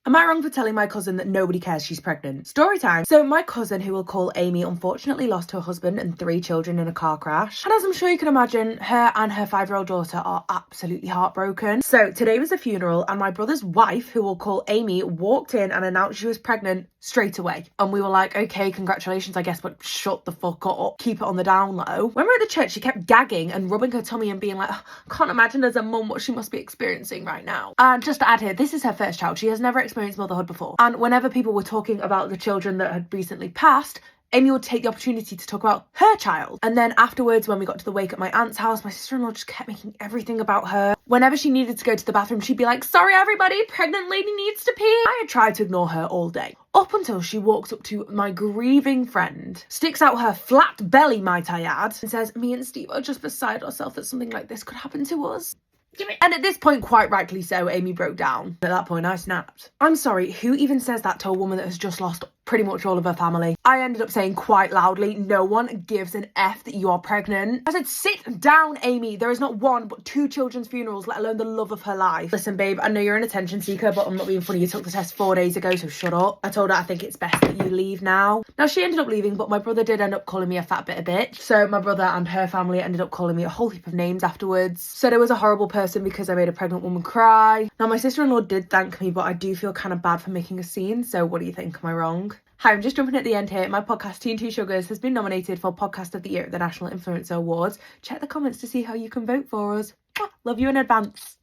Am I wrong for telling my cousin that nobody cares she's pregnant? Story time. So my cousin, who we'll call Amy, unfortunately lost her husband and 3 children in a car crash. And as I'm sure you can imagine, her and her 5-year-old daughter are absolutely heartbroken. So today was a funeral and my brother's wife, who we'll call Amy, walked in and announced she was pregnant straight away. And we were like, okay, congratulations, I guess, but shut the fuck up. Keep it on the down low. When we were at the church, she kept gagging and rubbing her tummy and being like, oh, can't imagine as a mum what she must be experiencing right now. And just to add here, this is her first child. She has never experienced motherhood before. And whenever people were talking about the children that had recently passed, Amy would take the opportunity to talk about her child. And then afterwards, when we got to the wake at my aunt's house, my sister-in-law just kept making everything about her. Whenever she needed to go to the bathroom, she'd be like, sorry everybody, pregnant lady needs to pee. I had tried to ignore her all day. Up until she walks up to my grieving friend, sticks out her flat belly, might I add, and says, me and Steve are just beside ourselves that something like this could happen to us. And at this point, quite rightly so, Amy broke down. At that point, I snapped. I'm sorry, who even says that to a woman that has just lost pretty much all of her family? I ended up saying quite loudly, no one gives an F that you are pregnant. I said, sit down, Amy. There is not 1 but 2 children's funerals, let alone the love of her life. Listen, babe, I know you're an attention seeker, but I'm not being funny. You took the test 4 days ago, so shut up. I told her I think it's best that you leave now. Now, she ended up leaving, but my brother did end up calling me a fat bit of bitch. So my brother and her family ended up calling me a whole heap of names afterwards. Said I was a horrible person because I made a pregnant woman cry. Now, my sister-in-law did thank me, but I do feel kind of bad for making a scene. So what do you think? Am I wrong? Hi, I'm just jumping at the end here. My podcast, Teen Two Sugars, has been nominated for Podcast of the Year at the National Influencer Awards. Check the comments to see how you can vote for us. Love you in advance.